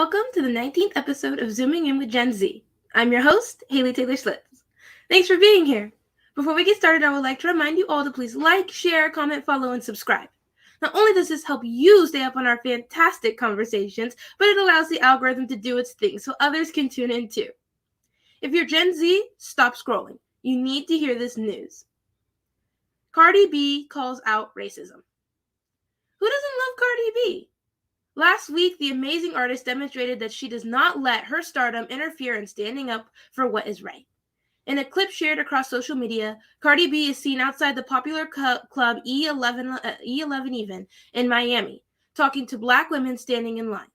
Welcome to the 19th episode of Zooming In with Gen Z. I'm your host, Haley Taylor Slits. Thanks for being here. Before we get started, I would like to remind you all to please like, share, comment, follow, and subscribe. Not only does this help you stay up on our fantastic conversations, but it allows the algorithm to do its thing so others can tune in too. If you're Gen Z, stop scrolling. You need to hear this news. Cardi B calls out racism. Who doesn't love Cardi B? Last week, the amazing artist demonstrated that she does not let her stardom interfere in standing up for what is right. In a clip shared across social media, Cardi B is seen outside the popular club E11 Even in Miami, talking to Black women standing in line.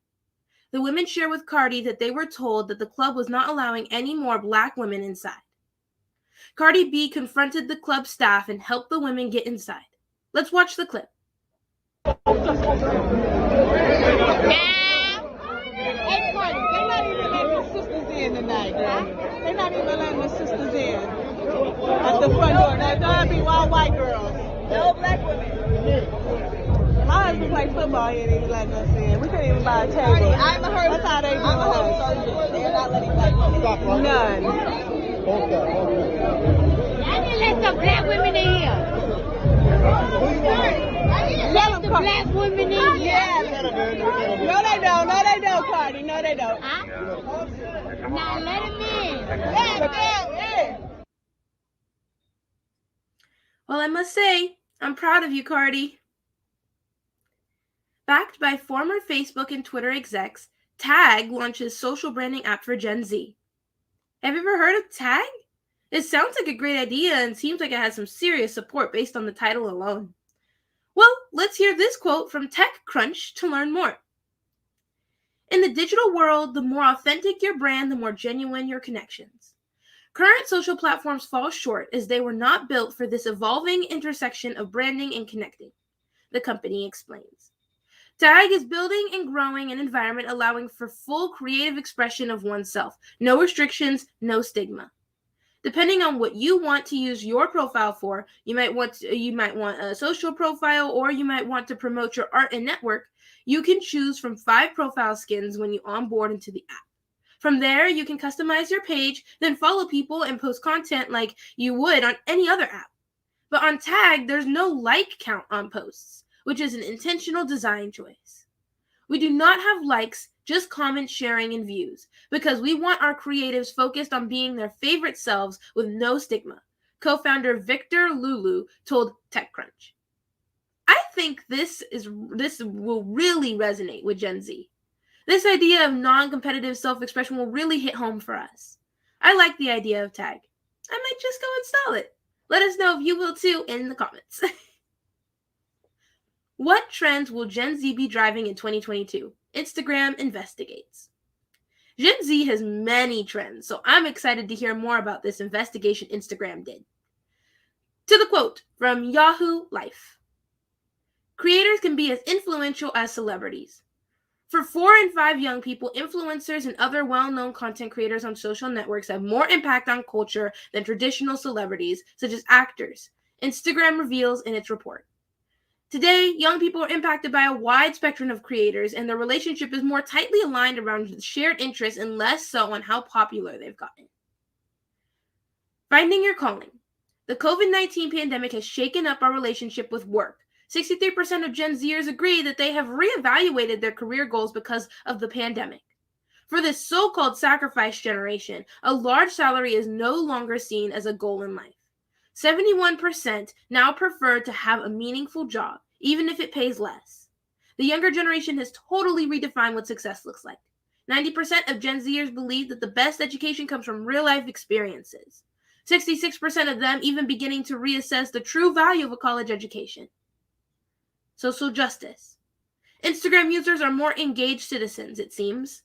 The women share with Cardi that they were told that the club was not allowing any more Black women inside. Cardi B confronted the club staff and helped the women get inside. Let's watch the clip. Hey, Cardi, they're not even letting the sisters in tonight, girl. They're not even letting the sisters in at the front door. Now, they'll be all white girls. No Black women. My husband plays football here and he's letting us in. We couldn't even buy a table. That's how they do us. They're not letting Black women. None. I didn't let some Black women in here. Let the Black women in here. Yeah. No, they don't. No, they don't, Cardi. No, they don't. Huh? Now let them in. Yeah. Well, I must say, I'm proud of you, Cardi. Backed by former Facebook and Twitter execs, Tagg launches social branding app for Gen Z. Have you ever heard of Tagg? It sounds like a great idea and seems like it has some serious support based on the title alone. Well, let's hear this quote from TechCrunch to learn more. In the digital world, the more authentic your brand, the more genuine your connections. Current social platforms fall short as they were not built for this evolving intersection of branding and connecting, the company explains. Tagg is building and growing an environment allowing for full creative expression of oneself. No restrictions, no stigma. Depending on what you want to use your profile for, you might want a social profile, or you might want to promote your art and network. You can choose from 5 profile skins when you onboard into the app. From there, you can customize your page, then follow people and post content like you would on any other app. But on Tagg, there's no like count on posts, which is an intentional design choice. We do not have likes, just comments, sharing, and views, because we want our creatives focused on being their favorite selves with no stigma, co-founder Victor Lulu told TechCrunch. I think this will really resonate with Gen Z. This idea of non-competitive self-expression will really hit home for us. I like the idea of Tagg. I might just go install it. Let us know if you will too in the comments. What trends will Gen Z be driving in 2022? Instagram investigates. Gen Z has many trends, so I'm excited to hear more about this investigation Instagram did. To the quote from Yahoo Life. Creators can be as influential as celebrities. For 4 in 5 young people, influencers and other well-known content creators on social networks have more impact on culture than traditional celebrities, such as actors, Instagram reveals in its report. Today, young people are impacted by a wide spectrum of creators, and their relationship is more tightly aligned around shared interests and less so on how popular they've gotten. Finding your calling. The COVID-19 pandemic has shaken up our relationship with work. 63% of Gen Zers agree that they have reevaluated their career goals because of the pandemic. For this so-called sacrifice generation, a large salary is no longer seen as a goal in life. 71% now prefer to have a meaningful job, even if it pays less. The younger generation has totally redefined what success looks like. 90% of Gen Zers believe that the best education comes from real-life experiences. 66% of them even beginning to reassess the true value of a college education. Social justice. Instagram users are more engaged citizens, it seems.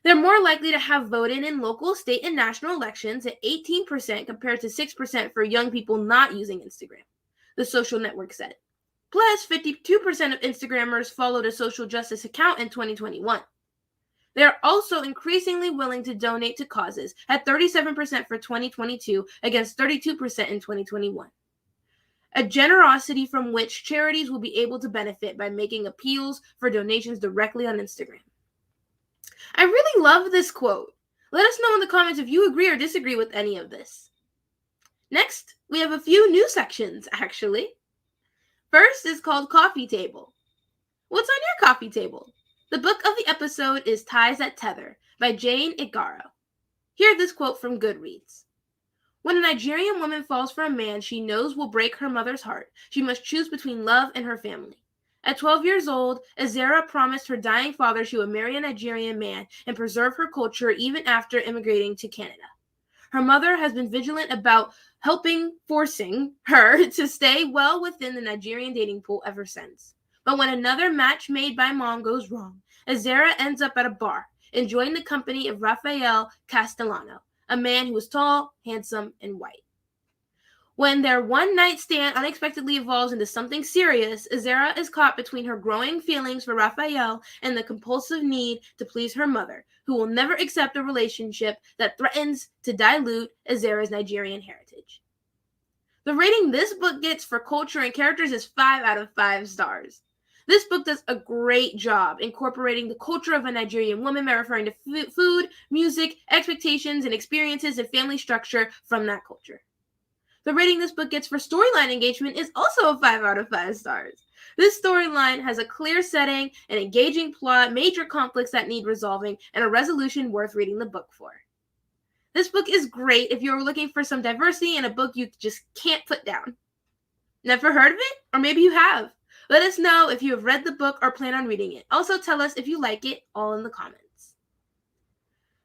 They're more likely to have voted in local, state, and national elections at 18% compared to 6% for young people not using Instagram, the social network said. Plus, 52% of Instagrammers followed a social justice account in 2021. They are also increasingly willing to donate to causes at 37% for 2022 against 32% in 2021. A generosity from which charities will be able to benefit by making appeals for donations directly on Instagram. I really love this quote. Let us know in the comments if you agree or disagree with any of this. Next, we have a few new sections, actually. First is called Coffee Table. What's on your coffee table? The book of the episode is Ties That Tether by Jane Igaro. Hear this quote from Goodreads. When a Nigerian woman falls for a man she knows will break her mother's heart, she must choose between love and her family. At 12 years old, Azera promised her dying father she would marry a Nigerian man and preserve her culture even after immigrating to Canada. Her mother has been vigilant about forcing her to stay well within the Nigerian dating pool ever since. But when another match made by mom goes wrong, Azera ends up at a bar, enjoying the company of Rafael Castellano, a man who is tall, handsome, and white. When their one-night stand unexpectedly evolves into something serious, Azera is caught between her growing feelings for Rafael and the compulsive need to please her mother, who will never accept a relationship that threatens to dilute Azera's Nigerian heritage. The rating this book gets for culture and characters is 5 out of 5 stars. This book does a great job incorporating the culture of a Nigerian woman by referring to food, music, expectations, and experiences and family structure from that culture. The rating this book gets for storyline engagement is also a 5 out of 5 stars. This storyline has a clear setting, an engaging plot, major conflicts that need resolving, and a resolution worth reading the book for. This book is great if you're looking for some diversity in a book you just can't put down. Never heard of it? Or maybe you have. Let us know if you have read the book or plan on reading it. Also tell us if you like it, all in the comments.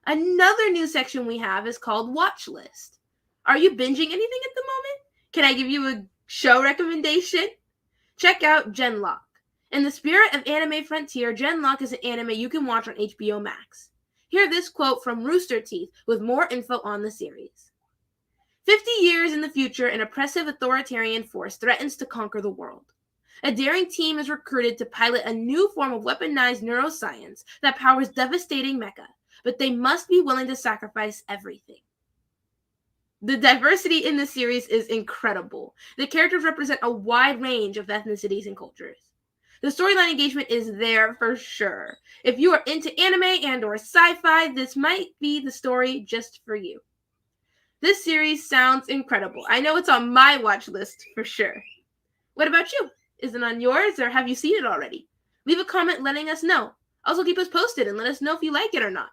Another new section we have is called Watch List. Are you binging anything at the moment? Can I give you a show recommendation? Check out Genlock. In the spirit of anime frontier, Genlock is an anime you can watch on HBO Max. Hear this quote from Rooster Teeth with more info on the series. 50 years in the future, an oppressive authoritarian force threatens to conquer the world. A daring team is recruited to pilot a new form of weaponized neuroscience that powers devastating mecha, but they must be willing to sacrifice everything. The diversity in this series is incredible. The characters represent a wide range of ethnicities and cultures. The storyline engagement is there for sure. If you are into anime and or sci-fi, this might be the story just for you. This series sounds incredible. I know it's on my watch list for sure. What about you? Is it on yours or have you seen it already? Leave a comment letting us know. Also keep us posted and let us know if you like it or not.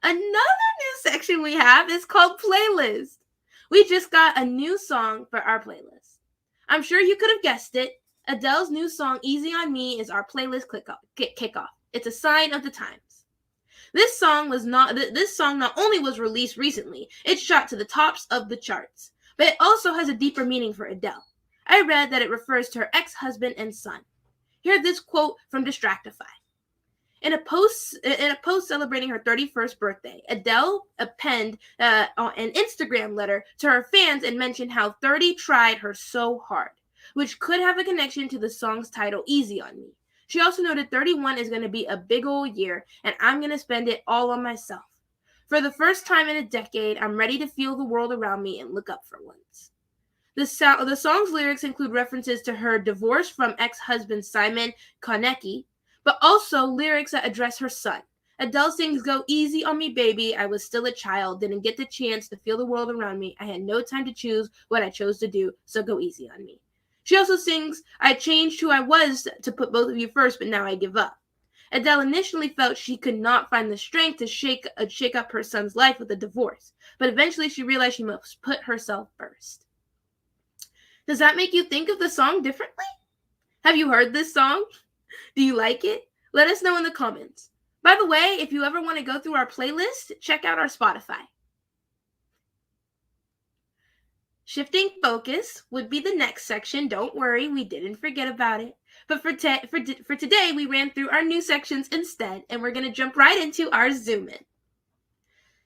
Another new section we have is called Playlist. We just got a new song for our playlist. I'm sure you could have guessed it. Adele's new song, Easy on Me, is our playlist kickoff. It's a sign of the times. This song not only was released recently, it shot to the tops of the charts, but it also has a deeper meaning for Adele. I read that it refers to her ex-husband and son. Hear this quote from Distractify. In a post celebrating her 31st birthday, Adele penned an Instagram letter to her fans and mentioned how 30 tried her so hard, which could have a connection to the song's title, Easy on Me. She also noted 31 is going to be a big old year, and I'm going to spend it all on myself. For the first time in a decade, I'm ready to feel the world around me and look up for once. The song's lyrics include references to her divorce from ex-husband Simon Konecki, but also lyrics that address her son. Adele sings, "Go easy on me, baby. I was still a child, didn't get the chance to feel the world around me. I had no time to choose what I chose to do, so go easy on me." She also sings, "I changed who I was to put both of you first, but now I give up." Adele initially felt she could not find the strength to shake up her son's life with a divorce, but eventually she realized she must put herself first. Does that make you think of the song differently? Have you heard this song? Do you like it? Let us know in the comments. By the way, if you ever want to go through our playlist, check out our Spotify. Shifting focus would be the next section. Don't worry, we didn't forget about it. But for today, we ran through our new sections instead, and we're going to jump right into our Zoom In.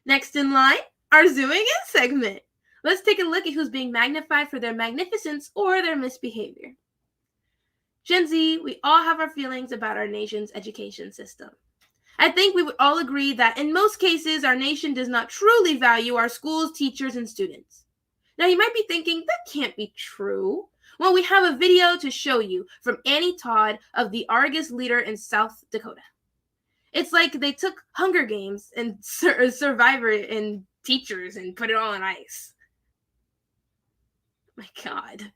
Next in line, our Zooming In segment. Let's take a look at who's being magnified for their magnificence or their misbehavior. Gen Z, we all have our feelings about our nation's education system. I think we would all agree that in most cases, our nation does not truly value our schools, teachers, and students. Now, you might be thinking, that can't be true. Well, we have a video to show you from Annie Todd of the Argus Leader in South Dakota. It's like they took Hunger Games and Survivor and teachers and put it all on ice. My God.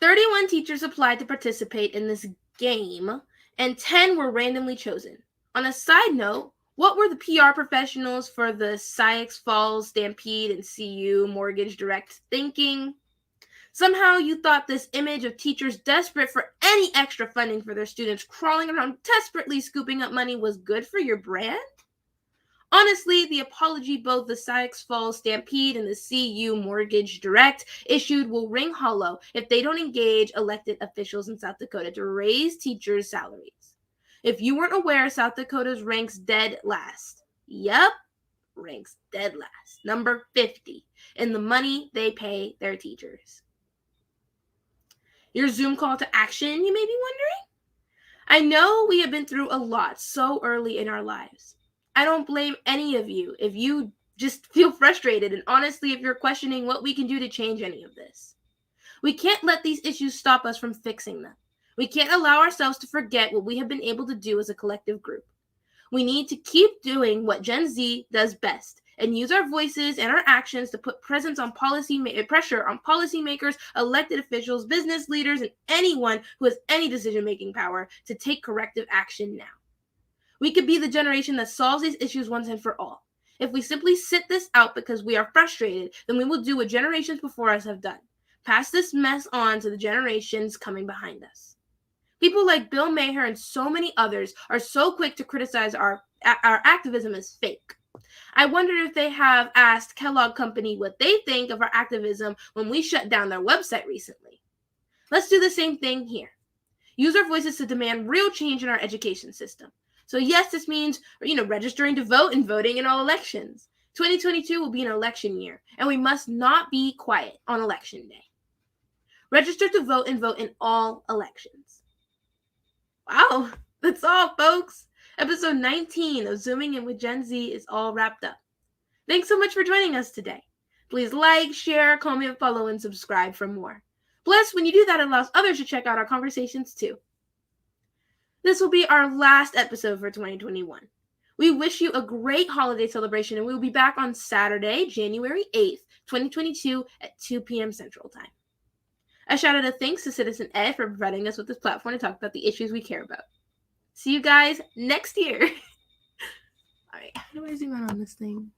"31 teachers applied to participate in this game, and 10 were randomly chosen. On a side note, what were the PR professionals for the Sioux Falls Stampede and CU Mortgage Direct thinking? Somehow you thought this image of teachers desperate for any extra funding for their students crawling around desperately scooping up money was good for your brand? Honestly, the apology both the Sioux Falls Stampede and the CU Mortgage Direct issued will ring hollow if they don't engage elected officials in South Dakota to raise teachers' salaries. If you weren't aware, South Dakota's ranks dead last. Yep, ranks dead last. Number 50 in the money they pay their teachers. Your Zoom call to action, you may be wondering? I know we have been through a lot so early in our lives. I don't blame any of you if you just feel frustrated, and honestly, if you're questioning what we can do to change any of this. We can't let these issues stop us from fixing them. We can't allow ourselves to forget what we have been able to do as a collective group. We need to keep doing what Gen Z does best and use our voices and our actions to put pressure on policymakers, elected officials, business leaders, and anyone who has any decision-making power to take corrective action now. We could be the generation that solves these issues once and for all. If we simply sit this out because we are frustrated, then we will do what generations before us have done. Pass this mess on to the generations coming behind us. People like Bill Maher and so many others are so quick to criticize our activism as fake. I wonder if they have asked Kellogg Company what they think of our activism when we shut down their website recently. Let's do the same thing here. Use our voices to demand real change in our education system. So yes, this means, registering to vote and voting in all elections. 2022 will be an election year, and we must not be quiet on election day. Register to vote and vote in all elections. Wow, that's all, folks. Episode 19 of Zooming In with Gen Z is all wrapped up. Thanks so much for joining us today. Please like, share, comment, follow, and subscribe for more. Plus, when you do that, it allows others to check out our conversations too. This will be our last episode for 2021. We wish you a great holiday celebration, and we will be back on Saturday, January 8th, 2022 at 2 p.m. Central Time. A shout out of thanks to Citizen Ed for providing us with this platform to talk about the issues we care about. See you guys next year. All right, how do I zoom out on this thing?